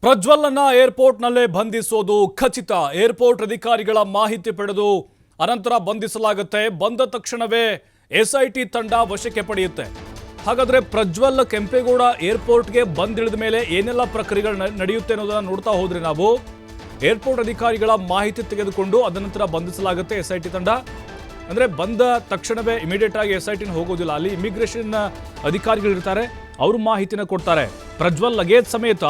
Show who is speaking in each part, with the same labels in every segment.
Speaker 1: ಪ್ರಜ್ವಲ್‌ನ ಏರ್ಪೋರ್ಟ್‌ನಲ್ಲೇ ಬಂಧಿಸೋದು ಖಚಿತ. ಏರ್ಪೋರ್ಟ್ ಅಧಿಕಾರಿಗಳ ಮಾಹಿತಿ ಪಡೆದು ಅನಂತರ ಬಂಧಿಸಲಾಗುತ್ತೆ. ಬಂದ ತಕ್ಷಣವೇ ಎಸ್ಐಟಿ ತಂಡ ವಶಕ್ಕೆ ಪಡೆಯುತ್ತೆ. ಹಾಗಾದ್ರೆ ಪ್ರಜ್ವಲ್ ಕೆಂಪೇಗೌಡ ಏರ್ಪೋರ್ಟ್‌ಗೆ ಬಂದಿಳಿದ ಮೇಲೆ ಏನೆಲ್ಲ ಪ್ರಕ್ರಿಯೆಗಳು ನಡೆಯುತ್ತೆ ಅನ್ನೋದನ್ನ ನೋಡ್ತಾ ಹೋದ್ರೆ ನಾವು ಏರ್ಪೋರ್ಟ್ ಅಧಿಕಾರಿಗಳ ಮಾಹಿತಿ ತೆಗೆದುಕೊಂಡು ಅದನಂತರ ಬಂಧಿಸಲಾಗುತ್ತೆ ಎಸ್ಐಟಿ ತಂಡ. ಅಂದ್ರೆ ಬಂದ ತಕ್ಷಣವೇ ಇಮಿಡಿಯೇಟ್ ಆಗಿ ಎಸ್ಐಟಿನ ಹೋಗೋದಿಲ್ಲ. ಅಲ್ಲಿ ಇಮಿಗ್ರೇಷನ್ ಅಧಿಕಾರಿಗಳಿರ್ತಾರೆ, ಅವರು ಮಾಹಿತಿನ ಕೊಡ್ತಾರೆ. ಪ್ರಜ್ವಲ್ ಲಗೇಜ್ ಸಮೇತ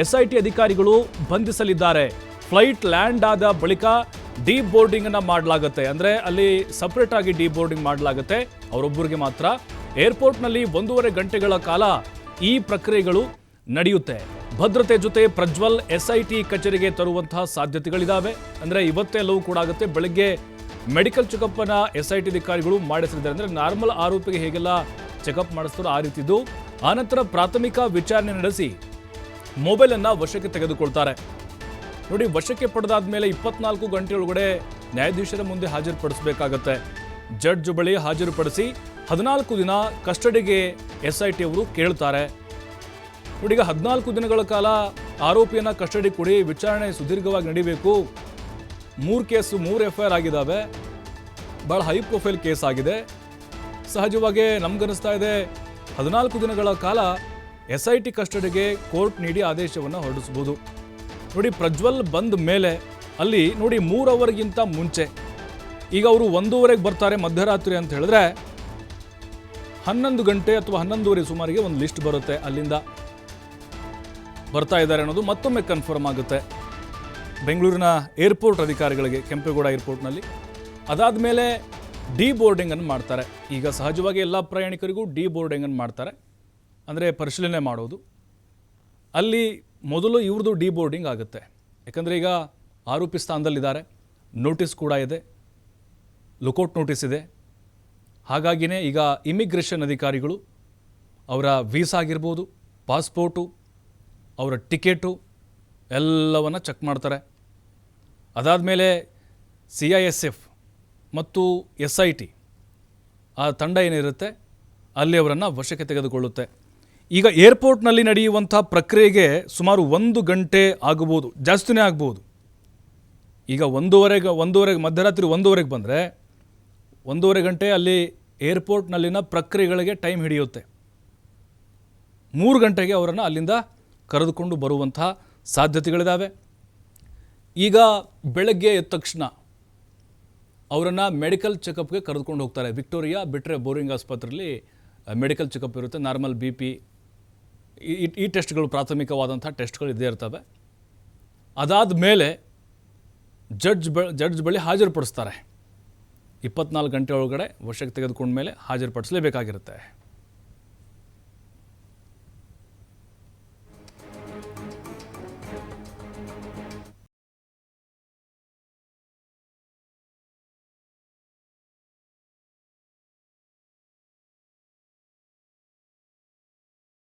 Speaker 1: ಎಸ್ಐಟಿ ಅಧಿಕಾರಿಗಳು ಬಂಧಿಸಲಿದ್ದಾರೆ. ಫ್ಲೈಟ್ ಲ್ಯಾಂಡ್ ಆದ ಬಳಿಕ ಡಿ ಬೋರ್ಡಿಂಗ್ ಅನ್ನ ಮಾಡಲಾಗುತ್ತೆ. ಅಂದ್ರೆ ಅಲ್ಲಿ ಸಪರೇಟ್ ಆಗಿ ಡಿ ಬೋರ್ಡಿಂಗ್ ಮಾಡಲಾಗುತ್ತೆ, ಅವರೊಬ್ಬರಿಗೆ ಮಾತ್ರ. ಏರ್ಪೋರ್ಟ್ ನಲ್ಲಿ 1.5 ಗಂಟೆಗಳ ಕಾಲ ಈ ಪ್ರಕ್ರಿಯೆಗಳು ನಡೆಯುತ್ತೆ. ಭದ್ರತೆ ಜೊತೆ ಪ್ರಜ್ವಲ್ ಎಸ್ಐಟಿ ಕಚೇರಿಗೆ ತರುವಂತಹ ಸಾಧ್ಯತೆಗಳಿದಾವೆ. ಅಂದ್ರೆ ಇವತ್ತೇ ಎಲ್ಲವೂ ಕೂಡ ಆಗುತ್ತೆ. ಬೆಳಗ್ಗೆ ಮೆಡಿಕಲ್ ಚೆಕಪ್ ಅನ್ನ ಎಸ್ಐಟಿ ಅಧಿಕಾರಿಗಳು ಮಾಡಿಸಿದ್ದಾರೆ. ಅಂದ್ರೆ ನಾರ್ಮಲ್ ಆರೋಪಿಗೆ ಹೇಗೆಲ್ಲ ಚೆಕಪ್ ಮಾಡಿಸ್ತಾರೋ ಆ ರೀತಿದ್ದು. ಆನಂತರ ಪ್ರಾಥಮಿಕ ವಿಚಾರಣೆ ನಡೆಸಿ ಮೊಬೈಲ್ ಅನ್ನ ವಶಕ್ಕೆ ತೆಗೆದುಕೊಳ್ತಾರೆ. ನೋಡಿ, ವಶಕ್ಕೆ ಪಡೆದಾದ ಮೇಲೆ 24 ಗಂಟೆಯೊಳಗಡೆ ನ್ಯಾಯಾಧೀಶರ ಮುಂದೆ ಹಾಜರುಪಡಿಸಬೇಕಾಗತ್ತೆ. ಜಡ್ಜ್ ಬಳಿ ಹಾಜರುಪಡಿಸಿ 14 ದಿನ ಕಸ್ಟಡಿಗೆ ಎಸ್ಐಟಿ ಅವರು ಕೇಳ್ತಾರೆ. ನೋಡಿ, ಈಗ 14 ದಿನಗಳ ಕಾಲ ಆರೋಪಿಯನ್ನ ಕಸ್ಟಡಿ ಕೊಡಿ, ವಿಚಾರಣೆ ಸುದೀರ್ಘವಾಗಿ ನಡೀಬೇಕು. 3 ಕೇಸು 3 FIR ಆಗಿದ್ದಾವೆ. ಭಾಳ ಹೈ ಪ್ರೊಫೈಲ್ ಕೇಸ್ ಆಗಿದೆ. ಸಹಜವಾಗಿ ನಮ್ಗನ್ನಿಸ್ತಾ ಇದೆ 14 ದಿನಗಳ ಕಾಲ ಎಸ್ಐಟಿ ಕಸ್ಟಡಿಗೆ ಕೋರ್ಟ್ ನೀಡಿ ಆದೇಶವನ್ನು ಹೊರಡಿಸಬಹುದು. ನೋಡಿ, ಪ್ರಜ್ವಲ್ ಬಂದ ಮೇಲೆ ಅಲ್ಲಿ ನೋಡಿ 3 ಅವರ್ಗಿಂತ ಮುಂಚೆ ಈಗ ಅವರು 1:30ಗೆ ಬರ್ತಾರೆ ಮಧ್ಯರಾತ್ರಿ ಅಂತ ಹೇಳಿದ್ರೆ 11 ಗಂಟೆ ಅಥವಾ 11:30 ಸುಮಾರಿಗೆ ಒಂದು ಲಿಸ್ಟ್ ಬರುತ್ತೆ. ಅಲ್ಲಿಂದ ಬರ್ತಾ ಇದ್ದಾರೆ ಅನ್ನೋದು ಮತ್ತೊಮ್ಮೆ ಕನ್ಫರ್ಮ್ ಆಗುತ್ತೆ ಬೆಂಗಳೂರಿನ ಏರ್ಪೋರ್ಟ್ ಅಧಿಕಾರಿಗಳಿಗೆ, ಕೆಂಪೇಗೌಡ ಏರ್ಪೋರ್ಟ್ನಲ್ಲಿ. ಅದಾದ ಮೇಲೆ ಡಿ ಬೋರ್ಡಿಂಗ್ ಅನ್ನು ಮಾಡ್ತಾರೆ. ಈಗ ಸಹಜವಾಗಿ ಎಲ್ಲ ಪ್ರಯಾಣಿಕರಿಗೂ ಡಿ ಬೋರ್ಡಿಂಗ್ ಅನ್ನು ಮಾಡ್ತಾರೆ, ಅಂದರೆ ಪರಿಶೀಲನೆ ಮಾಡೋದು. ಅಲ್ಲಿ ಮೊದಲು ಇವ್ರದ್ದು ಡಿ ಬೋರ್ಡಿಂಗ್ ಆಗುತ್ತೆ. ಯಾಕಂದರೆ ಈಗ ಆರೋಪಿ ಸ್ಥಾನದಲ್ಲಿದ್ದಾರೆ, ನೋಟಿಸ್ ಕೂಡ ಇದೆ, ಲುಕೌಟ್ ನೋಟಿಸ್ ಇದೆ. ಹಾಗಾಗಿನೇ ಈಗ ಇಮಿಗ್ರೇಷನ್ ಅಧಿಕಾರಿಗಳು ಅವರ ವೀಸಾ ಆಗಿರ್ಬೋದು, ಪಾಸ್ಪೋರ್ಟು, ಅವರ ಟಿಕೆಟು ಎಲ್ಲವನ್ನು ಚೆಕ್ ಮಾಡ್ತಾರೆ. ಅದಾದಮೇಲೆ CISF ಮತ್ತು SIT ಆ ತಂಡ ಏನಿರುತ್ತೆ ಅಲ್ಲಿ ಅವರನ್ನು ವಶಕ್ಕೆ ತೆಗೆದುಕೊಳ್ಳುತ್ತೆ. ಈಗ ಏರ್ಪೋರ್ಟ್ನಲ್ಲಿ ನಡೆಯುವಂಥ ಪ್ರಕ್ರಿಯೆಗೆ ಸುಮಾರು 1 ಗಂಟೆ ಆಗಬಹುದು, ಜಾಸ್ತಿನೇ ಆಗ್ಬೋದು. ಈಗ 1:30 ಮಧ್ಯರಾತ್ರಿ 1:30ಗೆ ಬಂದರೆ 1:30 ಗಂಟೆ ಅಲ್ಲಿ ಏರ್ಪೋರ್ಟ್ನಲ್ಲಿನ ಪ್ರಕ್ರಿಯೆಗಳಿಗೆ ಟೈಮ್ ಹಿಡಿಯುತ್ತೆ. 3 ಗಂಟೆಗೆ ಅವರನ್ನು ಅಲ್ಲಿಂದ ಕರೆದುಕೊಂಡು ಬರುವಂತಹ ಸಾಧ್ಯತೆಗಳಿದ್ದಾವೆ. ಈಗ ಬೆಳಗ್ಗೆ ಎದ್ದ ತಕ್ಷಣ ಅವರನ್ನು ಮೆಡಿಕಲ್ ಚೆಕಪ್ಗೆ ಕರೆದುಕೊಂಡು ಹೋಗ್ತಾರೆ. ವಿಕ್ಟೋರಿಯಾ ಬಿಟ್ಟರೆ ಬೋರಿಂಗ್ ಆಸ್ಪತ್ರೆಯಲ್ಲಿ ಮೆಡಿಕಲ್ ಚೆಕಪ್ ಇರುತ್ತೆ. ನಾರ್ಮಲ್ BP ಈ ಟೆಸ್ಟ್ಗಳು, ಪ್ರಾಥಮಿಕವಾದಂಥ ಟೆಸ್ಟ್ಗಳು ಇದ್ದೇ ಇರ್ತವೆ. ಅದಾದ ಮೇಲೆ ಜಡ್ಜ್ ಬಳಿ ಹಾಜರುಪಡಿಸ್ತಾರೆ. 24 ಗಂಟೆ ಒಳಗಡೆ ವಶಕ್ಕೆ ತೆಗೆದುಕೊಂಡ ಮೇಲೆ ಹಾಜರುಪಡಿಸಲೇಬೇಕಾಗಿರುತ್ತೆ.